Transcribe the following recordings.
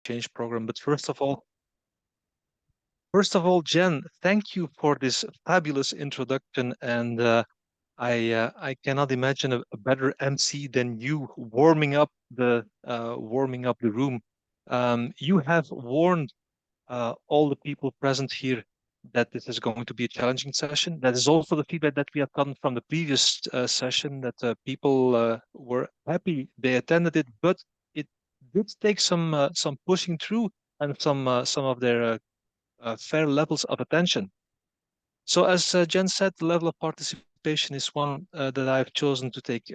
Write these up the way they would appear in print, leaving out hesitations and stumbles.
change program. But first of all, Jen, thank you for this fabulous introduction. And I cannot imagine a better MC than you warming up the room. You have warned all the people present here that this is going to be a challenging session. That is also the feedback that we have gotten from the previous session, that people were happy they attended it, but it did take some pushing through and some of their fair levels of attention. So as Jen said, the level of participation is one that I've chosen to take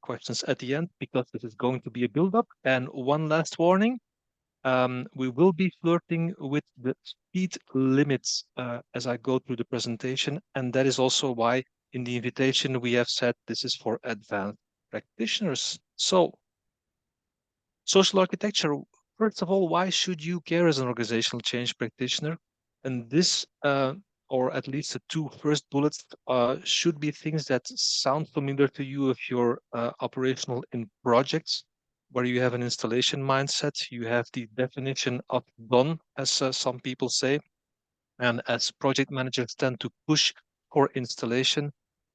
questions at the end because this is going to be a build-up. And one last warning, we will be flirting with the speed limits as I go through the presentation, and that is also why in the invitation we have said this is for advanced practitioners. So, social architecture, first of all, why should you care as an organizational change practitioner? And this, or at least the two first bullets, should be things that sound familiar to you if you're operational in projects where you have an installation mindset. You have the definition of done, as some people say, and as project managers tend to push for installation,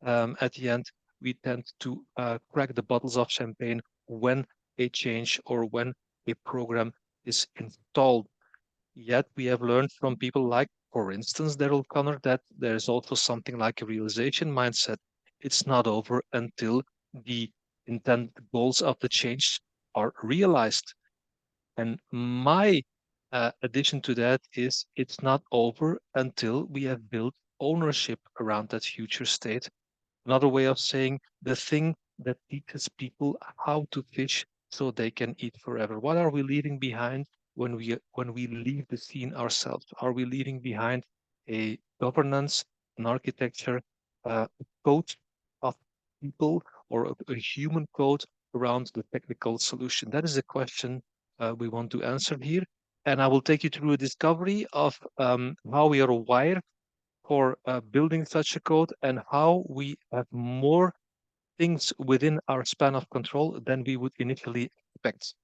at the end, we tend to crack the bottles of champagne when a change or when a program is installed. Yet we have learned from people like, for instance, Daryl Connor, that there's also something like a realization mindset. It's not over until the intent goals of the change are realized. And my addition to that is it's not over until we have built ownership around that future state. Another way of saying the thing that teaches people how to fish so they can eat forever. What are we leaving behind when we leave the scene ourselves? Are we leaving behind a governance, an architecture, a code of people, or a human code around the technical solution? That is a question we want to answer here. And I will take you through a discovery of how we are wired for building such a code and how we have more things within our span of control than we would initially expect.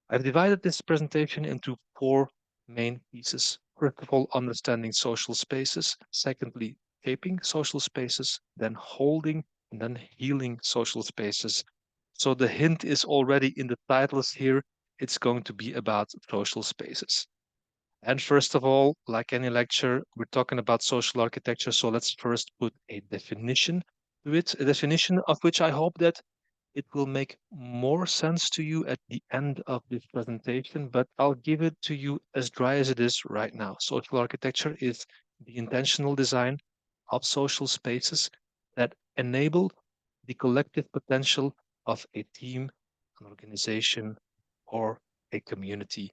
I've divided this presentation into four main pieces. First of all, understanding social spaces. Secondly, shaping social spaces, then holding, and then healing social spaces. So the hint is already in the titles here. It's going to be about social spaces. And first of all, like any lecture, we're talking about social architecture. So let's first put a definition to it, a definition of which I hope that it will make more sense to you at the end of this presentation, but I'll give it to you as dry as it is right now. Social architecture is the intentional design of social spaces that enable the collective potential of a team, an organization, or a community.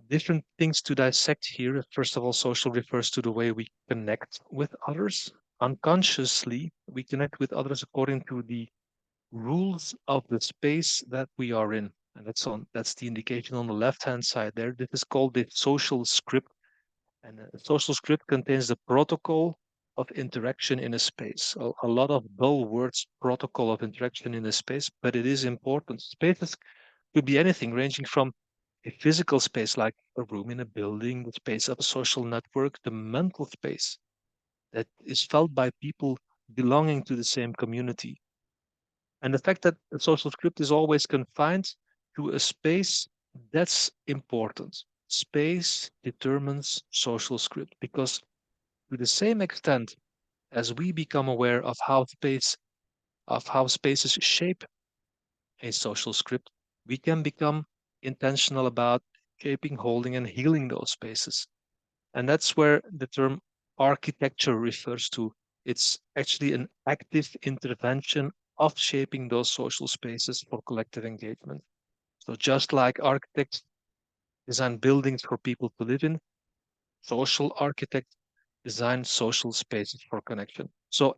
Different things to dissect here. First of all, social refers to the way we connect with others. Unconsciously, we connect with others according to the rules of the space that we are in. And that's the indication on the left-hand side there. This is called the social script. And a social script contains the protocol of interaction in a space. A lot of dull words, protocol of interaction in a space, but it is important. Spaces could be anything ranging from a physical space like a room in a building, the space of a social network, the mental space that is felt by people belonging to the same community. And the fact that a social script is always confined to a space, that's important. Space determines social script because to the same extent as we become aware of how spaces shape a social script, we can become intentional about shaping, holding, and healing those spaces. And that's where the term architecture refers to. It's actually an active intervention of shaping those social spaces for collective engagement. So just like architects design buildings for people to live in, social architects design social spaces for connection. So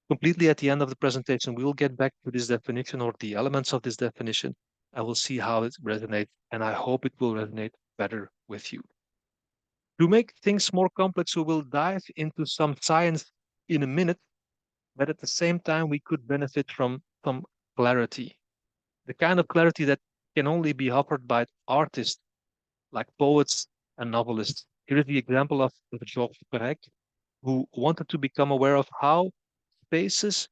completely at the end of the presentation, we will get back to this definition or the elements of this definition. I will see how it resonates, and I hope it will resonate better with you. To make things more complex, we will dive into some science in a minute, but at the same time, we could benefit from some clarity, the kind of clarity that can only be offered by artists like poets and novelists. Here is the example of Georges Perec, who wanted to become aware of how spaces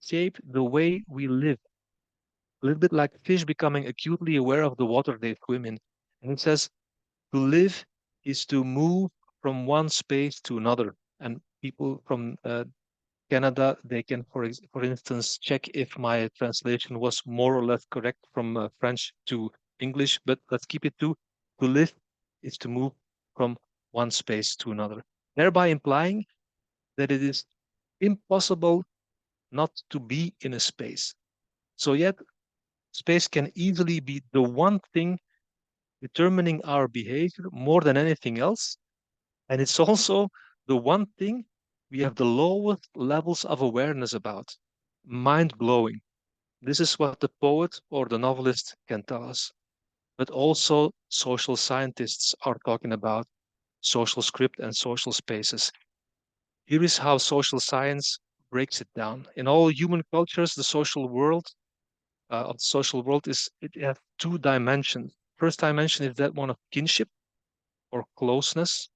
shape the way we live, a little bit like fish becoming acutely aware of the water they swim in. And it says, to live is to move from one space to another. And people from Canada, they can, for instance, check if my translation was more or less correct from French to English, but let's keep it to live is to move from one space to another, thereby implying that it is impossible not to be in a space. So yet, space can easily be the one thing determining our behavior more than anything else. And it's also the one thing we have the lowest levels of awareness about. Mind blowing. This is what the poet or the novelist can tell us. But also, social scientists are talking about social script and social spaces. Here is how social science breaks it down. In all human cultures, the social world is it has two dimensions. First dimension is that one of kinship or closeness.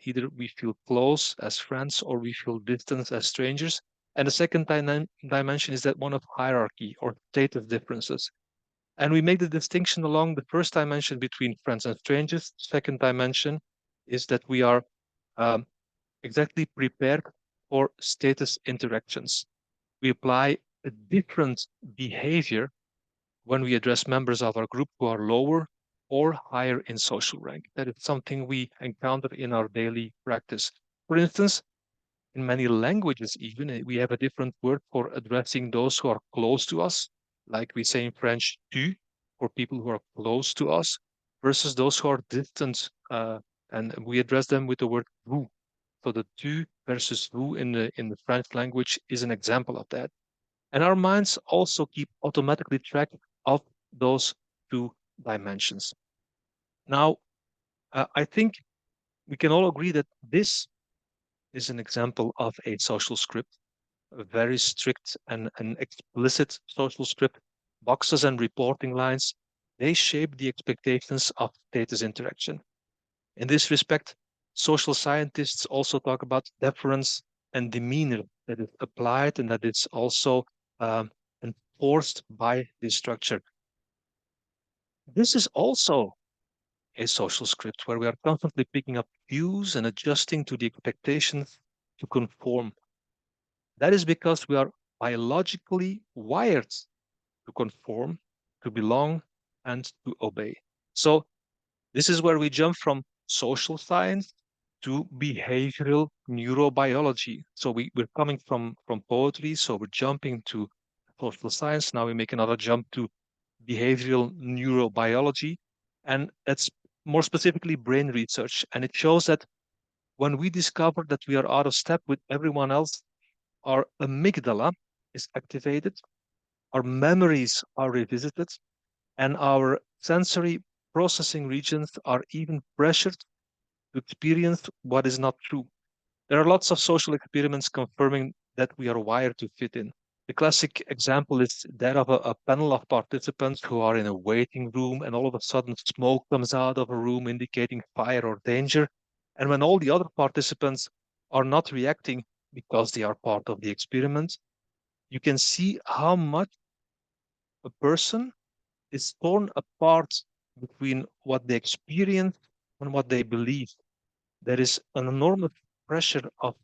Either we feel close as friends or we feel distant as strangers. And the second dimension is that one of hierarchy or status differences. And we make the distinction along the first dimension between friends and strangers. Second dimension is that we are um, exactly prepared for status interactions. We apply a different behavior when we address members of our group who are lower or higher in social rank. That is something we encounter in our daily practice. For instance, in many languages, even we have a different word for addressing those who are close to us, like we say in French, tu, for people who are close to us, versus those who are distant, and we address them with the word vous. So the tu versus vous in the French language is an example of that. And our minds also keep automatically track of those two dimensions. Now, I think we can all agree that this is an example of a social script, a very strict and an explicit social script. Boxes and reporting lines, they shape the expectations of status interaction. In this respect, social scientists also talk about deference and demeanor that is applied and that is also um, enforced by this structure. This is also a social script where we are constantly picking up cues and adjusting to the expectations to conform. That is because we are biologically wired to conform, to belong, and to obey. So, this is where we jump from social science to behavioral neurobiology. So we're coming from poetry, so we're jumping to social science. Now we make another jump to behavioral neurobiology, and that's more specifically brain research. And it shows that when we discover that we are out of step with everyone else, our amygdala is activated, our memories are revisited, and our sensory processing regions are even pressured to experience what is not true. There are lots of social experiments confirming that we are wired to fit in. The classic example is that of a panel of participants who are in a waiting room, and all of a sudden smoke comes out of a room indicating fire or danger. And when all the other participants are not reacting because they are part of the experiment, you can see how much a person is torn apart between what they experience and what they believe. There is an enormous pressure of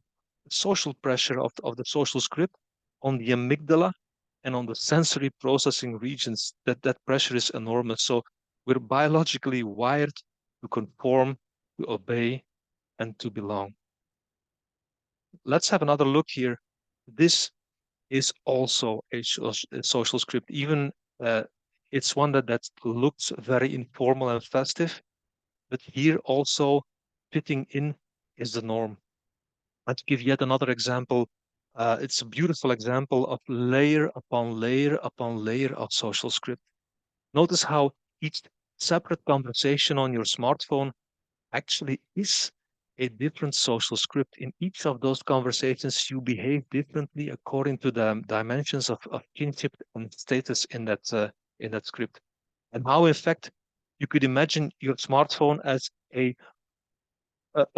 social pressure of the social script on the amygdala and on the sensory processing regions. That pressure is enormous. So we're biologically wired to conform, to obey, and to belong. Let's have another look here. This is also a social script. Even it's one that looks very informal and festive, but here also fitting in is the norm. Let's give yet another example. It's a beautiful example of layer upon layer upon layer of social script. Notice how each separate conversation on your smartphone actually is a different social script. In each of those conversations, you behave differently according to the dimensions of kinship and status in that script. And how, in fact, You could imagine your smartphone as a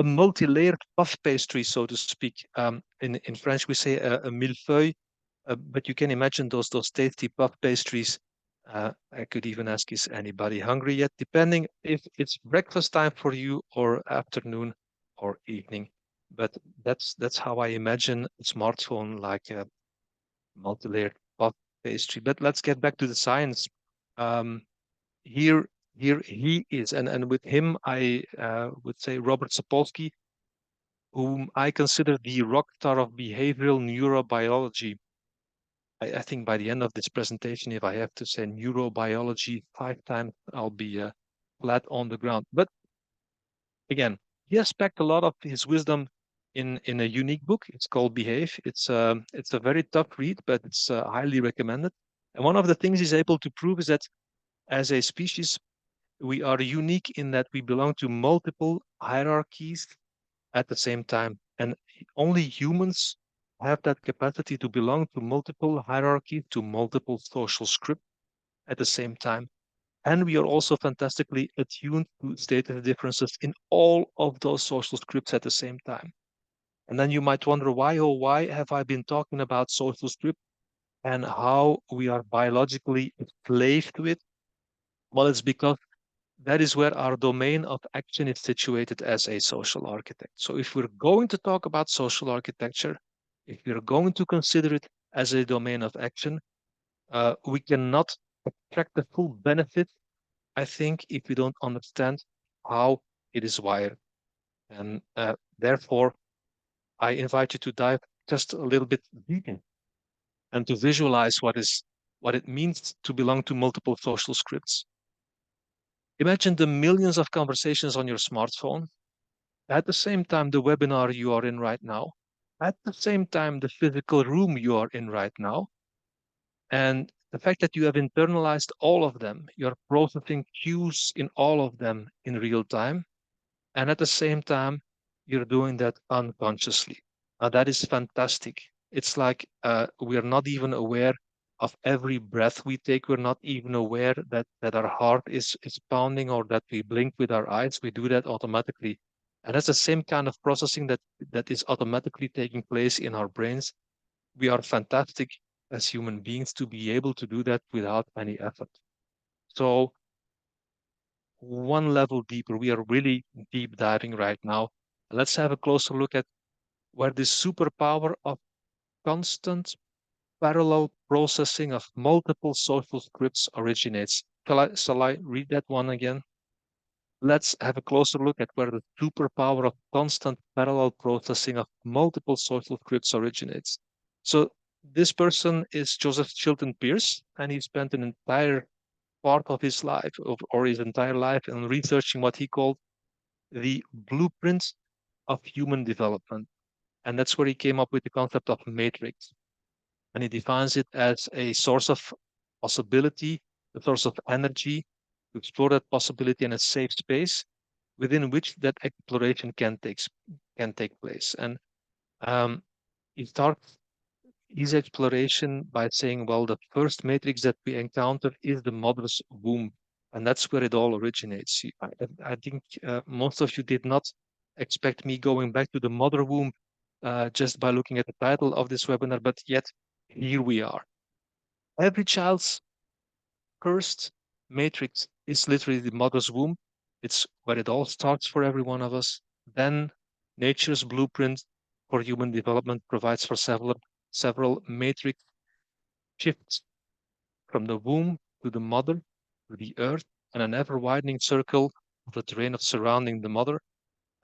multi-layered puff pastry, so to speak. In French, we say a millefeuille, but you can imagine those tasty puff pastries. I could even ask, is anybody hungry yet? Depending if it's breakfast time for you or afternoon or evening. But that's how I imagine a smartphone, like a multi-layered puff pastry. But let's get back to the science. Um, here, here he is, and with him, I would say Robert Sapolsky, whom I consider the rock star of behavioral neurobiology. I think by the end of this presentation, if I have to say neurobiology 5 times, I'll be flat on the ground. But again, he has packed a lot of his wisdom in a unique book. It's called Behave. It's a very tough read, but it's highly recommended. And one of the things he's able to prove is that as a species, we are unique in that we belong to multiple hierarchies at the same time. And only humans have that capacity to belong to multiple hierarchies, to multiple social scripts at the same time. And we are also fantastically attuned to status differences in all of those social scripts at the same time. And then you might wonder why, oh, why have I been talking about social script and how we are biologically enslaved to it? Well, it's because that is where our domain of action is situated as a social architect. So if we're going to talk about social architecture, if we're going to consider it as a domain of action, we cannot extract the full benefit, I think, if we don't understand how it is wired. And therefore, I invite you to dive just a little bit deeper and to visualize what it means to belong to multiple social scripts. Imagine the millions of conversations on your smartphone. At the same time, the webinar you are in right now, at the same time, the physical room you are in right now, and the fact that you have internalized all of them, you're processing cues in all of them in real time, and at the same time, you're doing that unconsciously. That is fantastic. It's like we're not even aware of every breath we take. We're not even aware that our heart is pounding or that we blink with our eyes. We do that automatically. And that's the same kind of processing that is automatically taking place in our brains. We are fantastic as human beings to be able to do that without any effort. So one level deeper, we are really deep diving right now. Let's have a closer look at where this superpower of constant parallel processing of multiple social scripts originates. Shall I read that one again? Let's have a closer look at where the superpower of constant parallel processing of multiple social scripts originates. So this person is Joseph Chilton Pearce, and he spent an entire part of his life, or his entire life, in researching what he called the blueprint of human development. And that's where he came up with the concept of matrix. And he defines it as a source of possibility, a source of energy to explore that possibility in a safe space within which that exploration can take place. And um, he starts his exploration by saying, well, the first matrix that we encounter is the mother's womb. And that's where it all originates. I think most of you did not expect me going back to the mother womb just by looking at the title of this webinar, but yet here we are. Every child's first matrix is literally the mother's womb. It's where it all starts for every one of us. Then nature's blueprint for human development provides for several matrix shifts from the womb to the mother to the earth and an ever widening circle of the terrain of surrounding the mother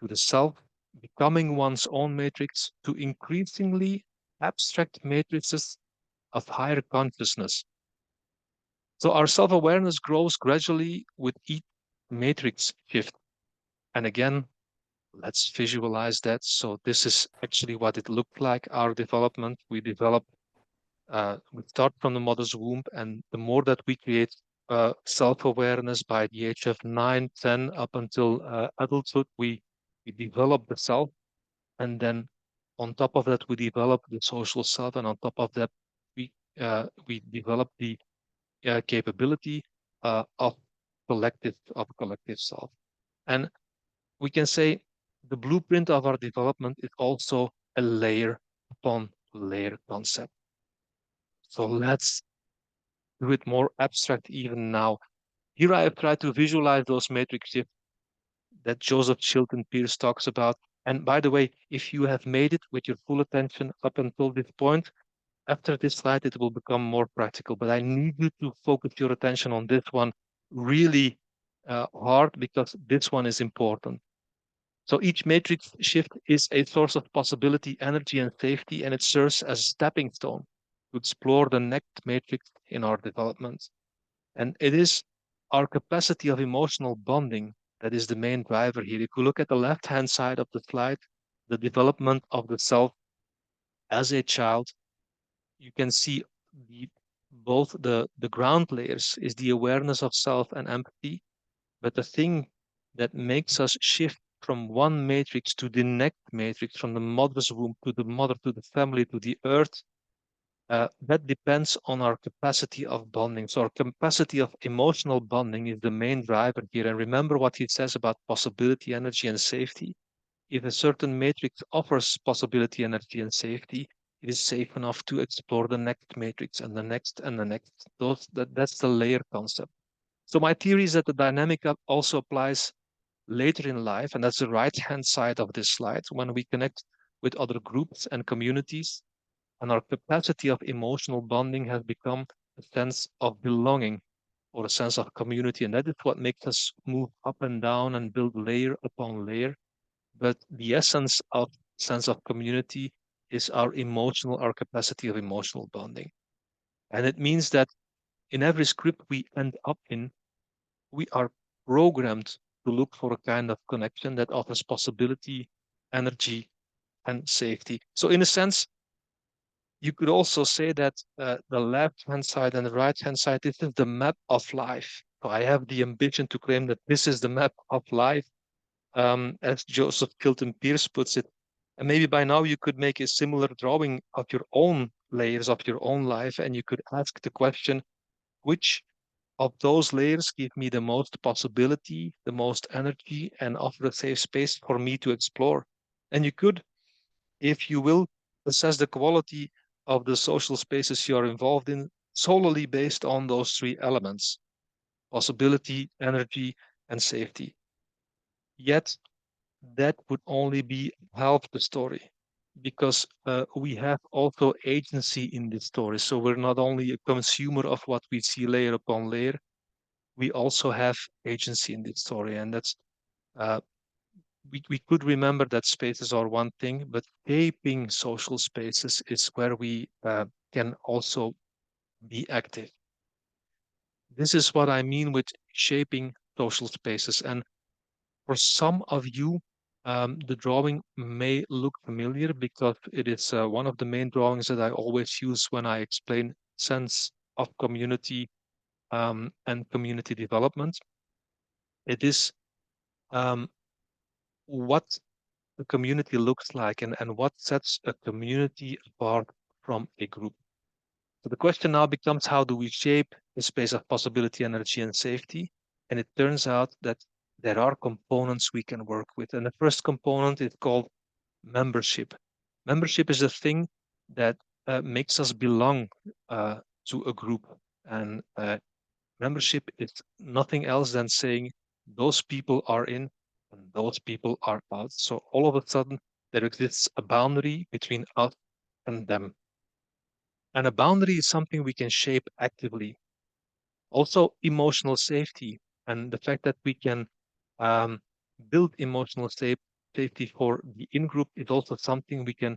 to the self, becoming one's own matrix to increasingly abstract matrices of higher consciousness. So our self-awareness grows gradually with each matrix shift. And again, let's visualize that. So this is actually what it looked like, our development. We start from the mother's womb, and the more that we create self-awareness by the age of 9, 10, up until adulthood, we develop the self, and then on top of that, we develop the social self, and on top of that, we develop the capability of collective self. And we can say the blueprint of our development is also a layer upon layer concept. So let's do it more abstract even now. Here I have tried to visualize those matrix shifts that Joseph Chilton Pearce talks about. And by the way, if you have made it with your full attention up until this point, after this slide, it will become more practical. But I need you to focus your attention on this one really hard because this one is important. So each matrix shift is a source of possibility, energy, and safety, and it serves as a stepping stone to explore the next matrix in our development. And it is our capacity of emotional bonding that is the main driver here. If you look at the left-hand side of the slide, the development of the self as a child, you can see the, both the ground layers is the awareness of self and empathy, but the thing that makes us shift from one matrix to the next matrix, from the mother's womb to the mother, to the family, to the earth, that depends on our capacity of bonding. So our capacity of emotional bonding is the main driver here. And remember what he says about possibility, energy, and safety. If a certain matrix offers possibility, energy, and safety, it is safe enough to explore the next matrix and the next and the next. That's the layer concept. So my theory is that the dynamic also applies later in life, and that's the right-hand side of this slide, when we connect with other groups and communities, and our capacity of emotional bonding has become a sense of belonging or a sense of community. And that is what makes us move up and down and build layer upon layer. But the essence of sense of community is our capacity of emotional bonding. And it means that in every script we end up in, we are programmed to look for a kind of connection that offers possibility, energy, and safety. So in a sense, you could also say that the left-hand side and the right-hand side, this is the map of life. So I have the ambition to claim that this is the map of life, as Joseph Kilton Pierce puts it. And maybe by now you could make a similar drawing of your own layers of your own life, and you could ask the question, which of those layers give me the most possibility, the most energy, and offer a safe space for me to explore? And you could, if you will, assess the quality of the social spaces you are involved in solely based on those three elements: possibility, energy, and safety. Yet, that would only be half the story because we have also agency in this story. So we're not only a consumer of what we see layer upon layer, we also have agency in this story. And that's uh, we could remember that spaces are one thing, but shaping social spaces is where we can also be active. This is what I mean with shaping social spaces. And for some of you, the drawing may look familiar because it is one of the main drawings that I always use when I explain sense of community and community development. It is um, what a community looks like and what sets a community apart from a group. So the question now becomes, how do we shape a space of possibility, energy, and safety? And it turns out that there are components we can work with. And the first component is called membership. Membership is the thing that makes us belong to a group. And membership is nothing else than saying those people are in and those people are out. So all of a sudden, there exists a boundary between us and them. And a boundary is something we can shape actively. Also, emotional safety and the fact that we can um, build emotional safety for the in-group is also something we can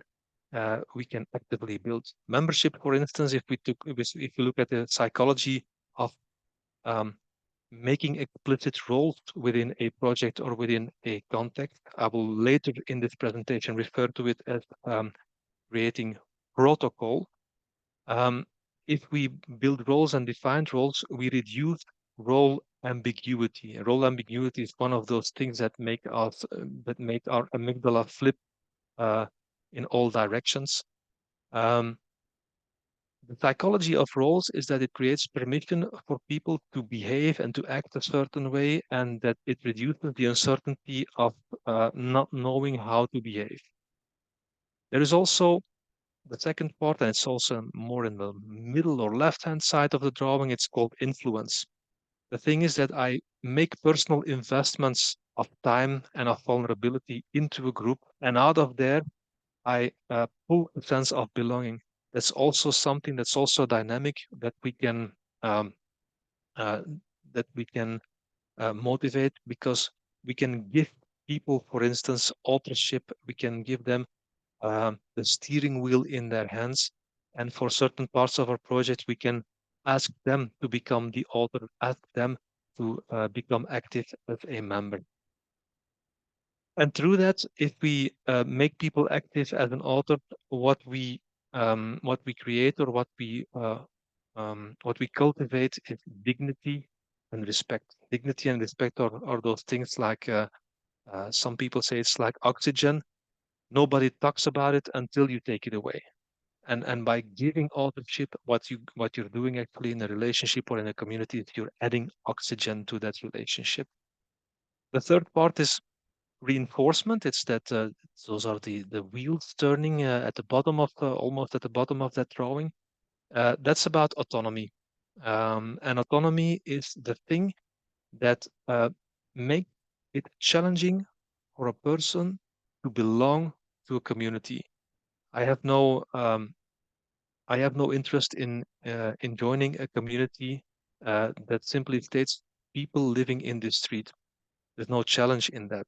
actively build. Membership, for instance, if we look at the psychology of um, making explicit roles within a project or within a context, I will later in this presentation refer to it as creating protocol. If we build roles and define roles, we reduce role ambiguity. Role ambiguity is one of those things that make us that make our amygdala flip uh, in all directions. Um, The psychology of roles is that it creates permission for people to behave and to act a certain way, and that it reduces the uncertainty of not knowing how to behave. There is also the second part, and it's also more in the middle or left-hand side of the drawing. It's called influence. The thing is that I make personal investments of time and of vulnerability into a group, and out of there, I pull a sense of belonging. That's also something that's also dynamic that we can um, uh, motivate, because we can give people, for instance, authorship. We can give them the steering wheel in their hands, and for certain parts of our project, we can ask them to become the author, ask them to become active as a member. And through that, if we make people active as an author, what we create, or what we cultivate, is dignity and respect. Dignity and respect are those things like some people say it's like oxygen. Nobody talks about it until you take it away. And by giving authorship, what you're doing actually in a relationship or in a community is you're adding oxygen to that relationship. The third part is reinforcement. It's that those are the wheels turning at the bottom of almost at the bottom of that drawing. That's about autonomy, and autonomy is the thing that make it challenging for a person to belong to a community. I have no I have no interest in joining a community that simply states people living in this street. There's no challenge in that.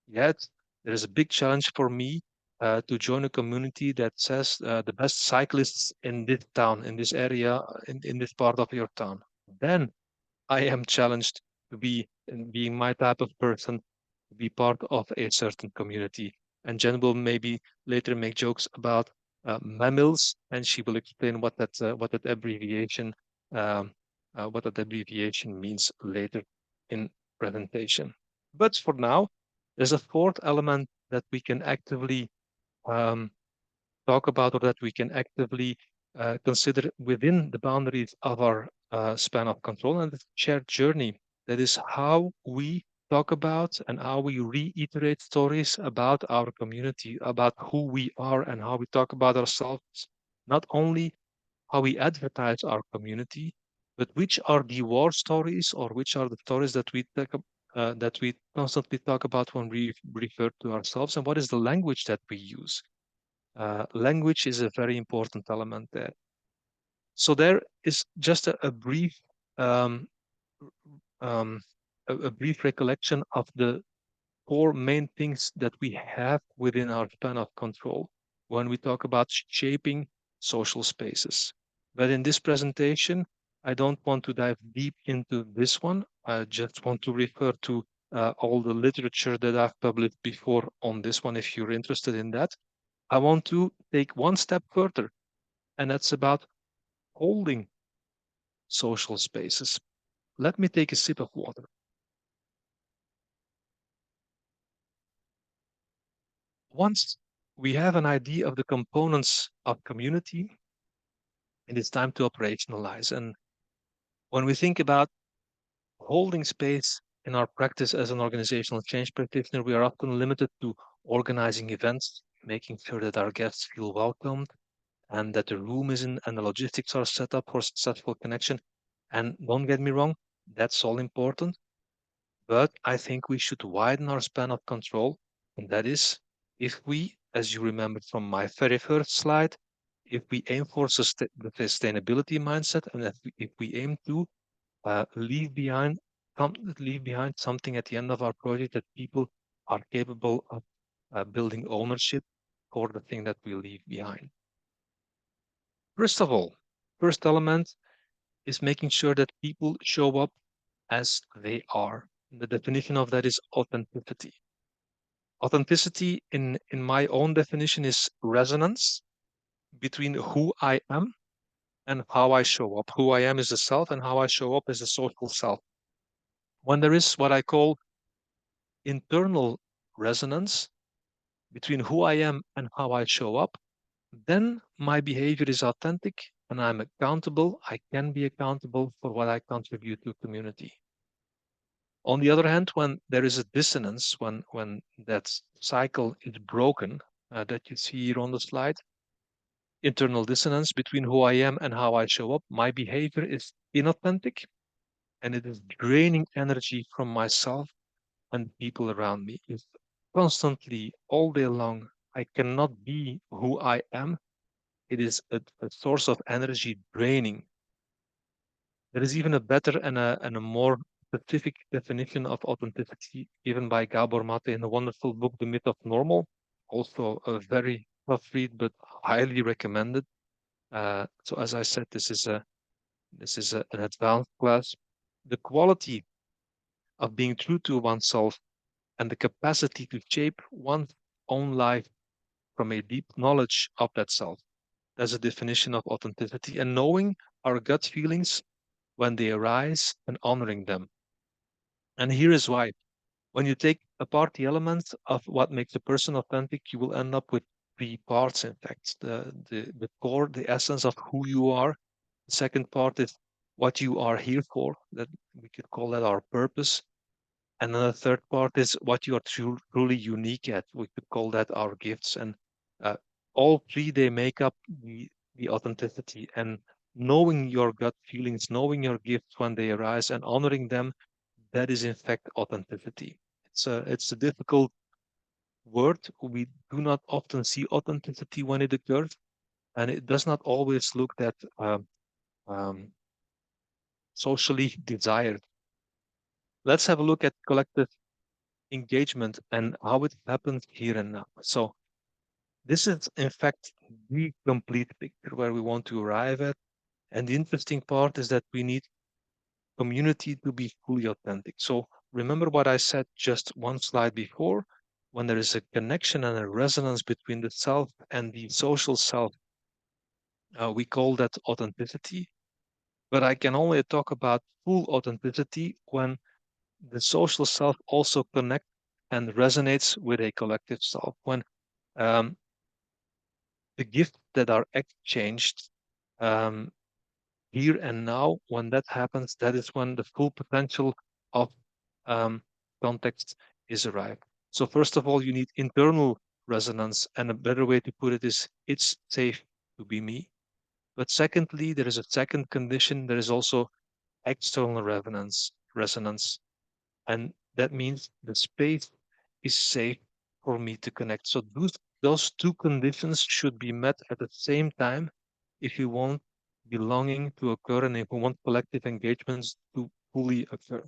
Yet there is a big challenge for me to join a community that says the best cyclists in this town, in this area, in this part of your town. Then I am challenged to be, in being my type of person, to be part of a certain community. And Jen will maybe later make jokes about mammals, and she will explain um, what that abbreviation means later in presentation. But for now, there's a fourth element that we can actively um, talk about, or that we can actively consider within the boundaries of our span of control, and the shared journey. That is how we talk about and how we reiterate stories about our community, about who we are and how we talk about ourselves. Not only how we advertise our community, but which are the war stories, or which are the stories that that we constantly talk about when we refer to ourselves, and what is the language that we use. Language is a very important element there. So there is just a brief um, um, a brief recollection of the four main things that we have within our span of control when we talk about shaping social spaces. But in this presentation, I don't want to dive deep into this one. I just want to refer to all the literature that I've published before on this one, if you're interested in that. I want to take one step further, and that's about holding social spaces. Let me take a sip of water. Once we have an idea of the components of community, it is time to operationalize. And when we think about holding space in our practice as an organizational change practitioner, we are often limited to organizing events, making sure that our guests feel welcomed and that the room is in and the logistics are set up for successful connection. And don't get me wrong, that's all important. But I think we should widen our span of control. And that is, if we, as you remember from my very first slide, if we aim for the sustainability mindset, and if we aim to leave behind leave behind something at the end of our project that people are capable of building ownership for the thing that we leave behind. First of all, first element is making sure that people show up as they are. The definition of that is authenticity. Authenticity, in my own definition, is resonance between who I am and how I show up. Who I am is the self, and how I show up is the social self. When there is what I call internal resonance between who I am and how I show up, then my behavior is authentic and I'm accountable, I can be accountable for what I contribute to community. On the other hand, when there is a dissonance, when that cycle is broken, that you see here on the slide, internal dissonance between who I am and how I show up, my behavior is inauthentic and it is draining energy from myself and people around me. If constantly, all day long, I cannot be who I am, it is a source of energy draining. There is even a better and a more specific definition of authenticity given by Gabor Mate in the wonderful book, The Myth of Normal. Also a very tough read, but highly recommended. So as I said, an advanced class. The quality of being true to oneself and the capacity to shape one's own life from a deep knowledge of that self. That's a definition of authenticity and knowing our gut feelings when they arise and honoring them. And here is why. When you take apart the elements of what makes a person authentic, you will end up with three parts, in fact. The core, the essence of who you are. The second part is what you are here for, that we could call that our purpose. And then the third part is what you are truly unique at. We could call that our gifts. And uh, all three, they make up the authenticity. And knowing your gut feelings, knowing your gifts when they arise and honoring them, that is in fact authenticity. It's a difficult word. We do not often see authenticity when it occurs, and it does not always look that um, socially desired. Let's have a look at collective engagement and how it happens here and now. So this is in fact the complete picture where we want to arrive at. And the interesting part is that we need community to be fully authentic. So remember what I said just one slide before, when there is a connection and a resonance between the self and the social self, we call that authenticity. But I can only talk about full authenticity when the social self also connects and resonates with a collective self. When um, the gifts that are exchanged um, here and now, when that happens, that is when the full potential of um, context is arrived. So first of all, you need internal resonance, and a better way to put it is it's safe to be me. But secondly, there is a second condition. There is also external resonance, and that means the space is safe for me to connect. So those two conditions should be met at the same time if you want belonging to occur and if we want collective engagements to fully occur.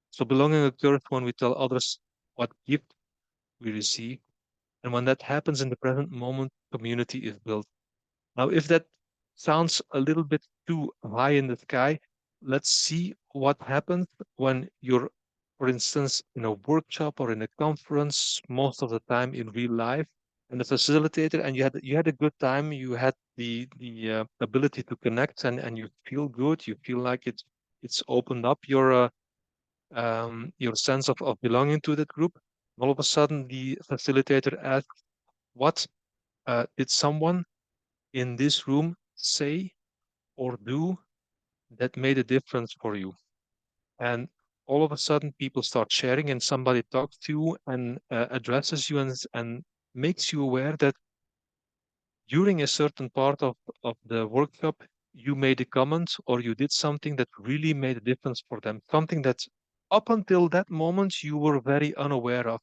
So belonging occurs when we tell others what gift we receive, and when that happens in the present moment, community is built. Now, if that sounds a little bit too high in the sky, let's see what happens when you're, for instance, in a workshop or in a conference, most of the time in real life, and the facilitator, and you had a good time, you had the ability to connect, and you feel good, you feel like it's opened up your sense of belonging to that group. All of a sudden, the facilitator asks, "What did someone in this room say or do that made a difference for you?" And all of a sudden, people start sharing, and somebody talks to you and addresses you and makes you aware that during a certain part of the workshop, you made a comment or you did something that really made a difference for them, something that up until that moment you were very unaware of.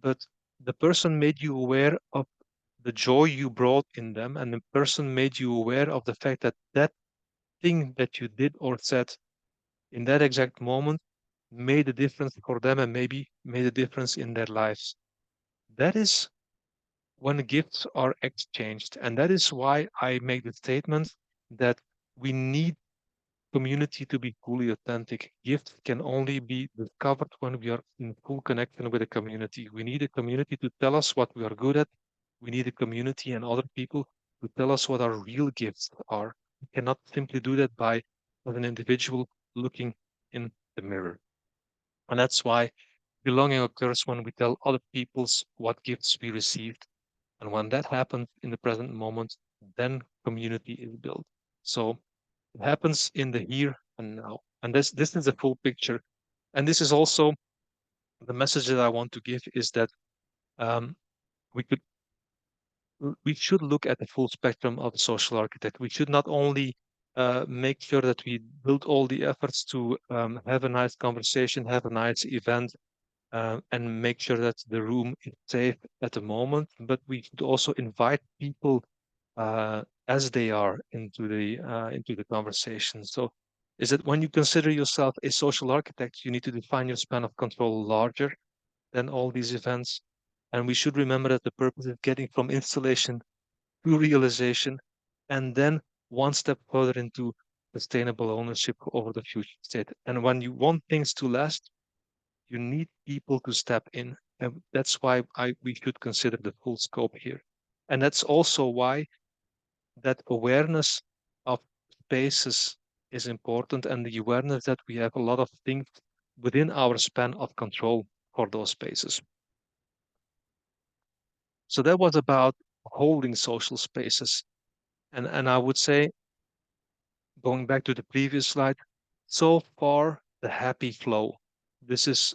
But the person made you aware of the joy you brought in them, and the person made you aware of the fact that that thing that you did or said in that exact moment made a difference for them and maybe made a difference in their lives. That is when gifts are exchanged. And that is why I make the statement that we need community to be fully authentic. Gifts can only be discovered when we are in full connection with a community. We need a community to tell us what we are good at. We need a community and other people to tell us what our real gifts are. We cannot simply do that by as an individual looking in the mirror. And that's why belonging occurs when we tell other people's what gifts we received. And when that happens in the present moment, then community is built. So it happens in the here and now. And this is the full picture. And this is also the message that I want to give is that um, we could we should look at the full spectrum of the social architect. We should not only make sure that we build all the efforts to have a nice conversation, have a nice event, and make sure that the room is safe at the moment, but we should also invite people as they are into the conversation. So, is that when you consider yourself a social architect, you need to define your span of control larger than all these events. And we should remember that the purpose is getting from installation to realization, and then one step further into sustainable ownership over the future state. And when you want things to last, you need people to step in. And that's why we should consider the full scope here. And that's also why that awareness of spaces is important, and the awareness that we have a lot of things within our span of control for those spaces. So that was about holding social spaces. And I would say, going back to the previous slide, so far the happy flow. This is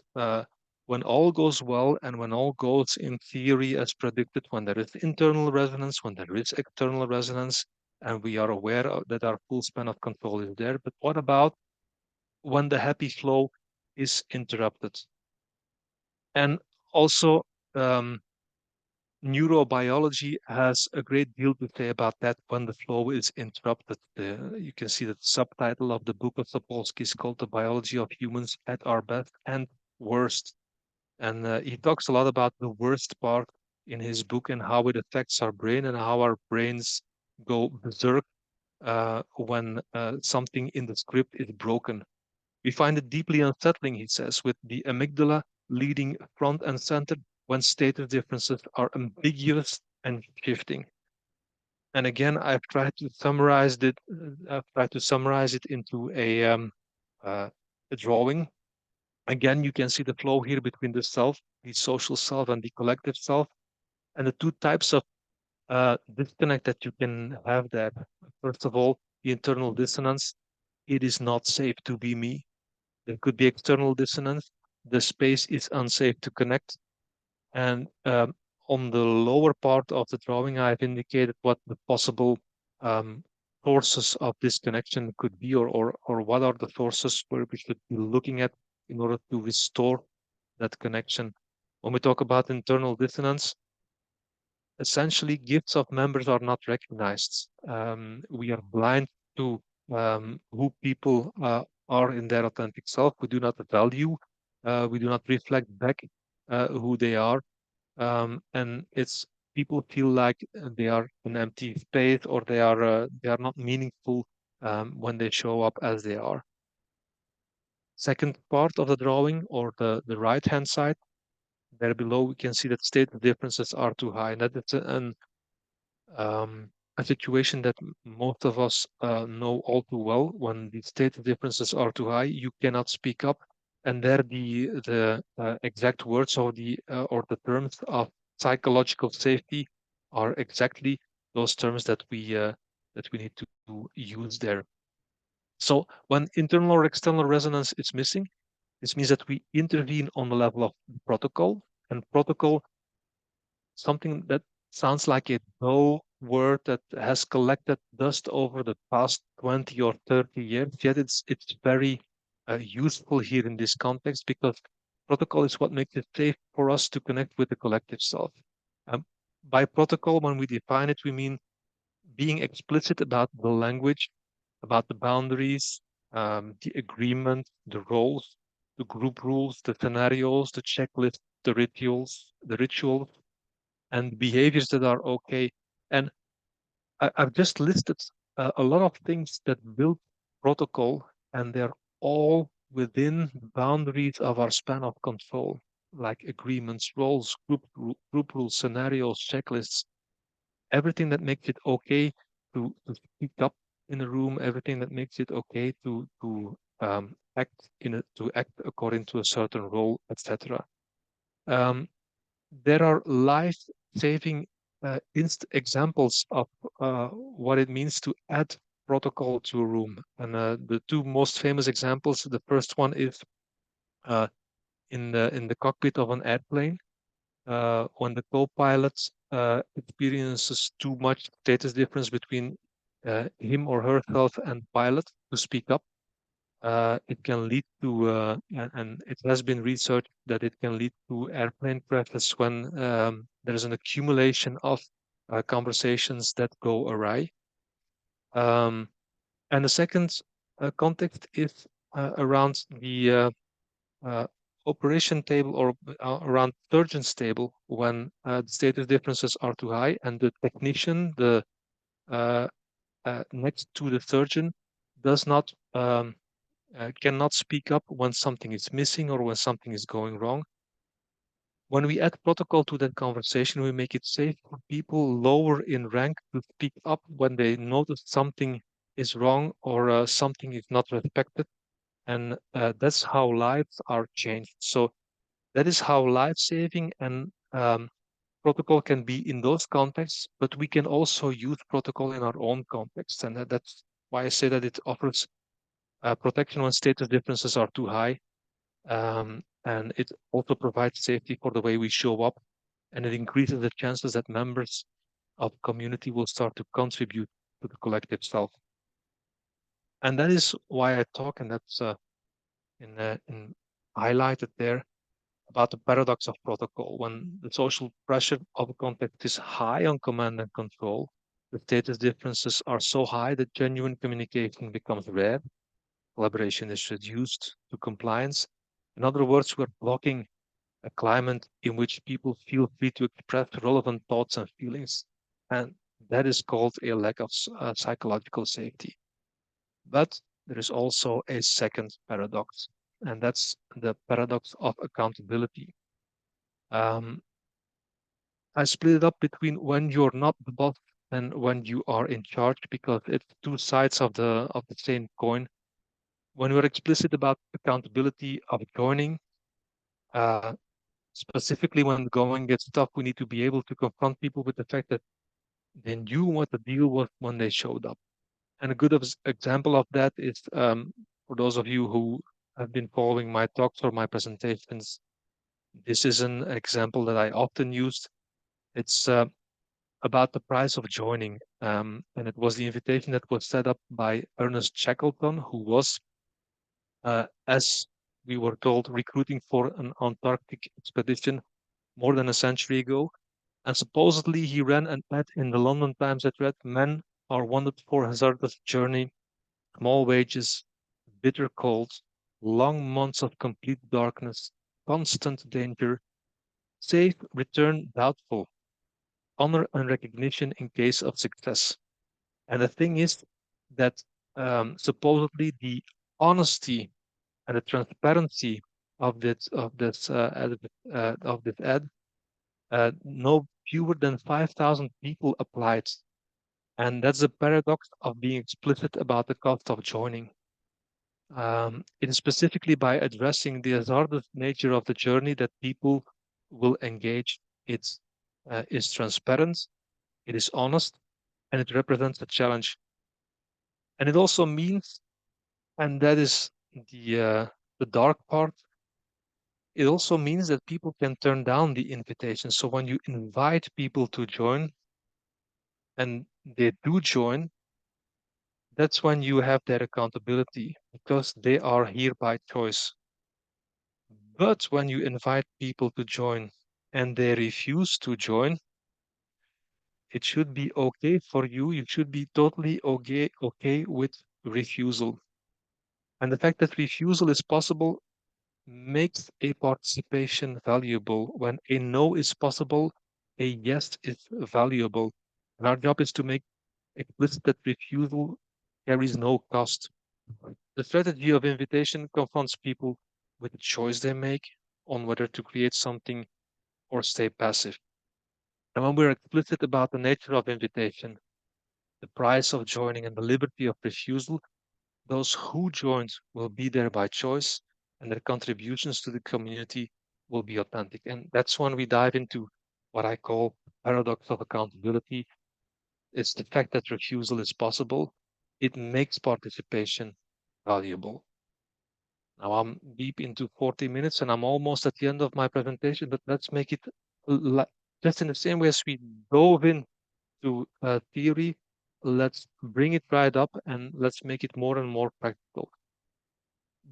when all goes well and when all goes in theory as predicted, when there is internal resonance, when there is external resonance, and we are aware that our full span of control is there. But what about when the happy flow is interrupted? And also, um, neurobiology has a great deal to say about that when the flow is interrupted. You can see that the subtitle of the book of Sapolsky is called The Biology of Humans at Our Best and Worst. And he talks a lot about the worst part in his book and how it affects our brain and how our brains go berserk when something in the script is broken. We find it deeply unsettling, he says, with the amygdala leading front and center when status differences are ambiguous and shifting. And again, I've tried to summarize it into a drawing. Again, you can see the flow here between the self, the social self, and the collective self, and the two types of disconnect that you can have there. First of all, the internal dissonance. It is not safe to be me. There could be external dissonance. The space is unsafe to connect. And on the lower part of the drawing, I've indicated what the possible um, sources of this connection could be, or what are the sources where we should be looking at in order to restore that connection. When we talk about internal dissonance, essentially gifts of members are not recognized. We are blind to who people are in their authentic self. We do not value, we do not reflect back who they are. And it's people feel like they are an empty space, or they are not meaningful when they show up as they are. Second part of the drawing, or the right hand side, there below, we can see that state differences are too high. And that is a situation that most of us know all too well. When the state differences are too high, you cannot speak up, and there the exact words or the terms of psychological safety are exactly those terms that we need to use there. So when internal or external resonance is missing, this means that we intervene on the level of protocol, and protocol, something that sounds like a dull word that has collected dust over the past 20 or 30 years, yet it's very useful here in this context, because protocol is what makes it safe for us to connect with the collective self. Um, by protocol, when we define it, we mean being explicit about the language, about the boundaries, the agreement, the roles, the group rules, the scenarios, the checklist, the rituals, and behaviors that are okay. And I've just listed a lot of things that build protocol, and they're all within the boundaries of our span of control, like agreements, roles, group rules, scenarios, checklists, everything that makes it okay to speak up in a room, everything that makes it okay to act according to a certain role, etc. Um, there are life-saving examples of what it means to add protocol to a room. And the two most famous examples, the first one is uh, in the cockpit of an airplane, when the co-pilot experiences too much status difference between him or herself and pilot to speak up. It can lead to, and it has been researched that it can lead to airplane crashes when there is an accumulation of conversations that go awry. Um, and the second context is around the uh, operation table or around surgeon's table when the status differences are too high and the technician, the uh, next to the surgeon, does not cannot speak up when something is missing or when something is going wrong. When we add protocol to that conversation, we make it safe for people lower in rank to speak up when they notice something is wrong or something is not respected. And that's how lives are changed. So that is how life-saving and protocol can be in those contexts, but we can also use protocol in our own context. And that's why I say that it offers protection when status differences are too high. And it also provides safety for the way we show up, and it increases the chances that members of the community will start to contribute to the collective self. And that is why I talk, and that's in highlighted there about the paradox of protocol. When the social pressure of a context is high on command and control, the status differences are so high that genuine communication becomes rare, collaboration is reduced to compliance. In other words, we're blocking a climate in which people feel free to express relevant thoughts and feelings. And that is called a lack of psychological safety. But there is also a second paradox, and that's the paradox of accountability. Um, I split it up between when you're not the boss and when you are in charge because it's two sides of the same coin. When we're explicit about accountability of joining, uh, specifically when the going gets tough, we need to be able to confront people with the fact that they knew what the deal was when they showed up. And a good example of that is for those of you who have been following my talks or my presentations, this is an example that I often use. It's about the price of joining. And it was the invitation that was set up by Ernest Shackleton, who was, as we were told, recruiting for an Antarctic expedition more than a century ago. And supposedly he ran an ad in the London Times that read, "Men are wanted for hazardous journey, small wages, bitter cold, long months of complete darkness, constant danger, safe return doubtful, honor and recognition in case of success." And the thing is that supposedly the honesty and the transparency of this ad, no fewer than 5,000 people applied. And that's the paradox of being explicit about the cost of joining. It is specifically by addressing the hazardous nature of the journey that people will engage. It is transparent, it is honest, and it represents a challenge. And it also means, and that is the dark part, it also means that people can turn down the invitation. So when you invite people to join and they do join, that's when you have their accountability because they are here by choice. But when you invite people to join and they refuse to join, it should be okay for you. You should be totally okay with refusal. And the fact that refusal is possible makes a participation valuable. When a no is possible, a yes is valuable. And our job is to make explicit that refusal carries no cost. The strategy of invitation confronts people with the choice they make on whether to create something or stay passive. And when we're explicit about the nature of invitation, the price of joining, and the liberty of refusal, those who joined will be there by choice, and their contributions to the community will be authentic. And that's when we dive into what I call paradox of accountability. It's the fact that refusal is possible. It makes participation valuable. Now I'm deep into 40 minutes and I'm almost at the end of my presentation, but let's make it just in the same way as we dove into theory, let's bring it right up and let's make it more and more practical.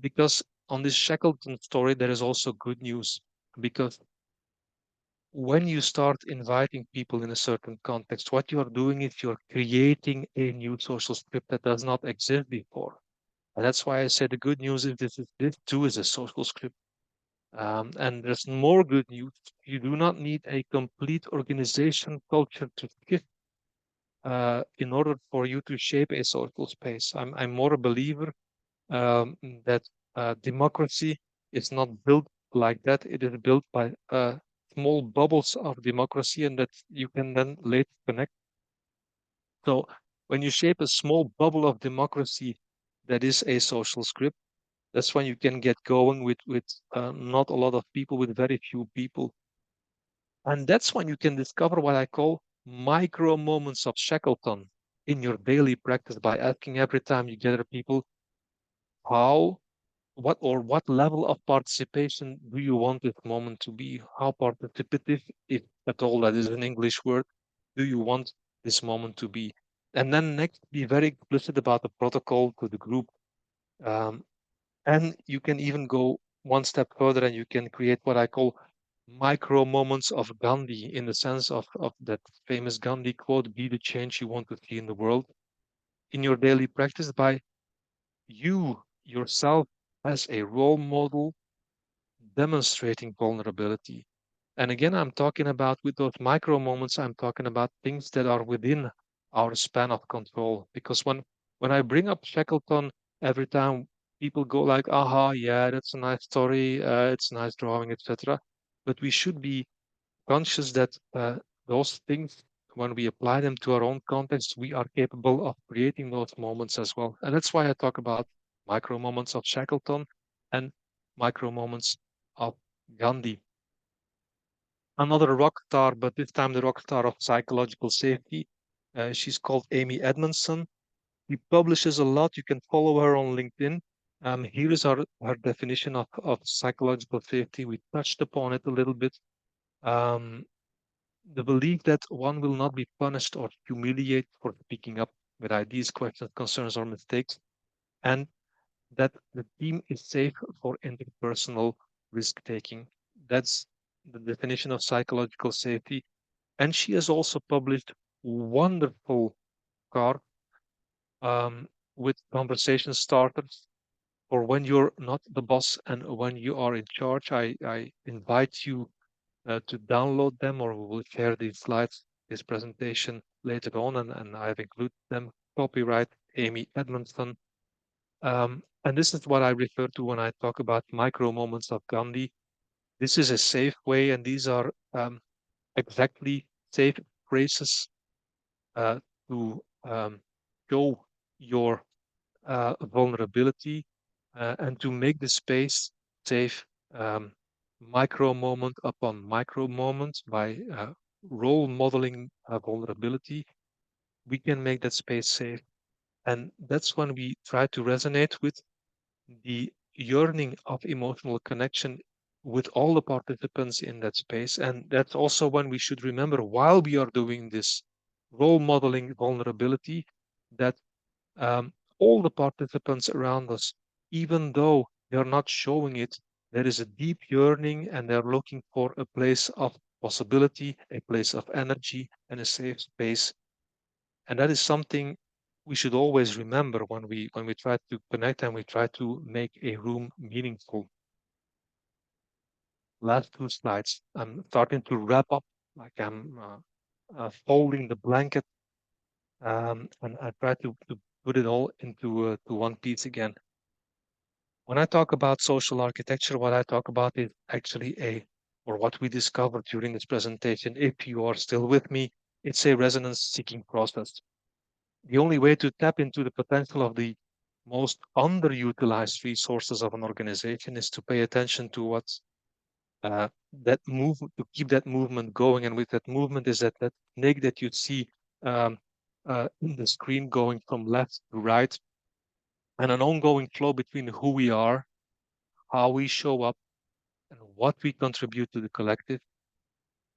Because on this Shackleton story, there is also good news. Because when you start inviting people in a certain context, what you are doing is you're creating a new social script that does not exist before. And that's why I said the good news is this too is a social script. And there's more good news. You do not need a complete organization culture to shift in order for you to shape a social space. I'm more a believer that democracy is not built like that. It is built by small bubbles of democracy, and that you can then later connect. So when you shape a small bubble of democracy that is a social script, that's when you can get going with not a lot of people, with very few people. And that's when you can discover what I call micro moments of Shackleton in your daily practice by asking every time you gather people, how, what level of participation do you want this moment to be? How participative, if at all that is an English word, do you want this moment to be? And then next, be very explicit about the protocol to the group. Um, And you can even go one step further and you can create what I call micro moments of Gandhi, in the sense of that famous Gandhi quote, be the change you want to see in the world, in your daily practice, by you yourself as a role model demonstrating vulnerability. And again, I'm talking about, with those micro moments, I'm talking about things that are within our span of control. Because when I bring up Shackleton, every time people go like, aha, yeah, that's a nice story, it's nice drawing, etc. But we should be conscious that those things, when we apply them to our own context, we are capable of creating those moments as well. And that's why I talk about micro moments of Shackleton and micro moments of Gandhi. Another rock star, but this time the rock star of psychological safety. She's called Amy Edmondson. She publishes a lot. You can follow her on LinkedIn. Here is her definition of psychological safety. We touched upon it a little bit. Um, the belief that one will not be punished or humiliated for speaking up with ideas, questions, concerns, or mistakes, and that the team is safe for interpersonal risk taking. That's the definition of psychological safety. And she has also published wonderful cards with conversation starters for when you're not the boss and when you are in charge. I invite you to download them, or we will share these slides, this presentation later on, and I've included them. Copyright Amy Edmondson. And this is what I refer to when I talk about micro moments of Gandhi. This is a safe way, and these are exactly safe phrases uh, to show your vulnerability and to make the space safe, um, micro moment upon micro moment, by role modeling vulnerability. We can make that space safe. And that's when we try to resonate with the yearning of emotional connection with all the participants in that space. And that's also when we should remember, while we are doing this role modeling vulnerability, that um, all the participants around us, even though they're not showing it, there is a deep yearning and they're looking for a place of possibility, a place of energy, and a safe space. And that is something we should always remember when we try to connect and we try to make a room meaningful. Last two slides. I'm starting to wrap up, like I'm folding the blanket, and I try to put it all into to one piece again. When I talk about social architecture, what I talk about is actually or what we discovered during this presentation, if you are still with me, it's a resonance seeking process. The only way to tap into the potential of the most underutilized resources of an organization is to pay attention to what that move to keep that movement going. And with that movement is that snake that you see um, in the screen going from left to right, and an ongoing flow between who we are, how we show up, and what we contribute to the collective.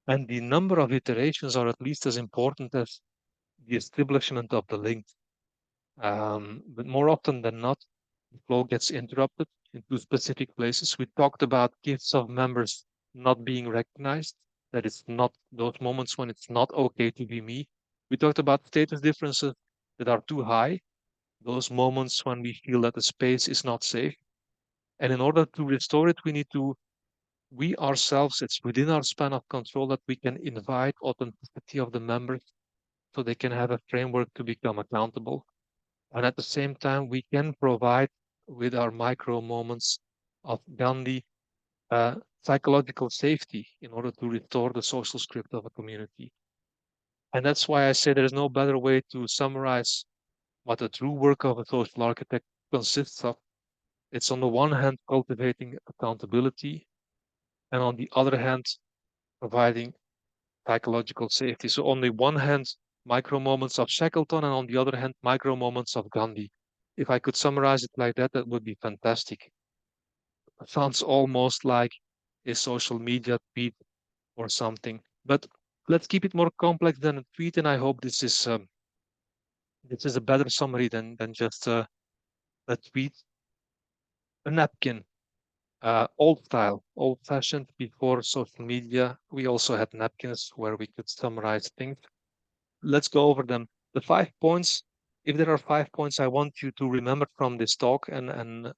And the number of iterations are at least as important as the establishment of the link. But more often than not, the flow gets interrupted into specific places. We talked about gifts of members not being recognized, that it's not those moments when it's not okay to be me. We talked about status differences that are too high, those moments when we feel that the space is not safe. And in order to restore it, we need to, we ourselves, it's within our span of control that we can invite authenticity of the members so they can have a framework to become accountable. And at the same time, we can provide with our micro moments of Gandhi psychological safety in order to restore the social script of a community. And that's why I say there's no better way to summarize what the true work of a social architect consists of. It's on the one hand cultivating accountability, and on the other hand, providing psychological safety. So on the one hand, micro moments of Shackleton, and on the other hand, micro moments of Gandhi. If I could summarize it like that, that would be fantastic. It sounds almost like a social media tweet or something, but let's keep it more complex than a tweet. And I hope this is a better summary than just a tweet. A napkin, old style, old fashioned before social media. We also had napkins where we could summarize things. Let's go over them. The 5 points. If there are 5 points I want you to remember from this talk, and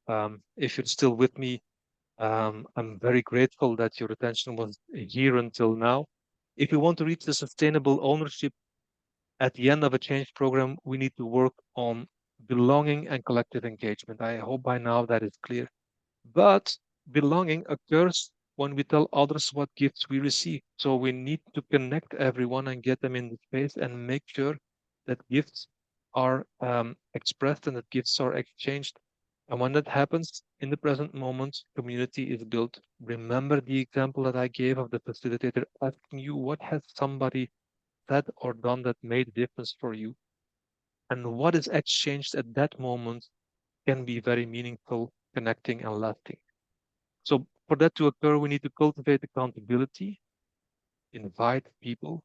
if you're still with me, I'm very grateful that your attention was here until now. If we want to reach the sustainable ownership at the end of a change program, we need to work on belonging and collective engagement. I hope by now that is clear. But belonging occurs when we tell others what gifts we receive. So we need to connect everyone and get them in the space and make sure that gifts are expressed and that gifts are exchanged. And when that happens in the present moment, community is built. Remember the example that I gave of the facilitator asking you what has somebody said or done that made a difference for you, and what is exchanged at that moment can be very meaningful, connecting, and lasting. So for that to occur, we need to cultivate accountability, invite people,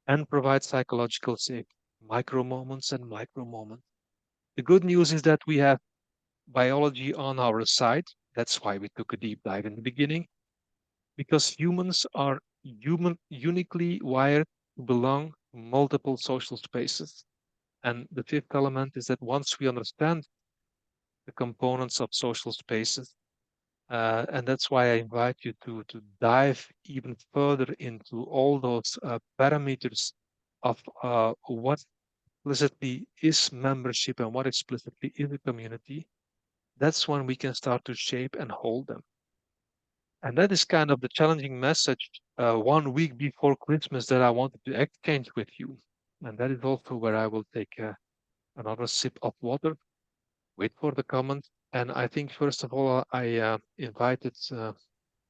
and provide psychological safety, micro moments and micro moments. The good news is that we have biology on our side. That's why we took a deep dive in the beginning, because humans are uniquely wired to belong to multiple social spaces. And the fifth element is that once we understand the components of social spaces, and that's why I invite you to dive even further into all those parameters of what explicitly is membership and what explicitly is a community. That's when we can start to shape and hold them. And that is kind of the challenging message 1 week before Christmas that I wanted to exchange with you. And that is also where I will take another sip of water, wait for the comment. And I think, first of all, I invited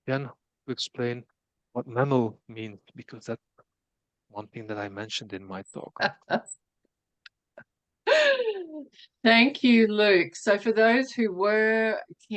Jen to explain what memo means, because that's one thing that I mentioned in my talk. Thank you, Luke. So for those who were keen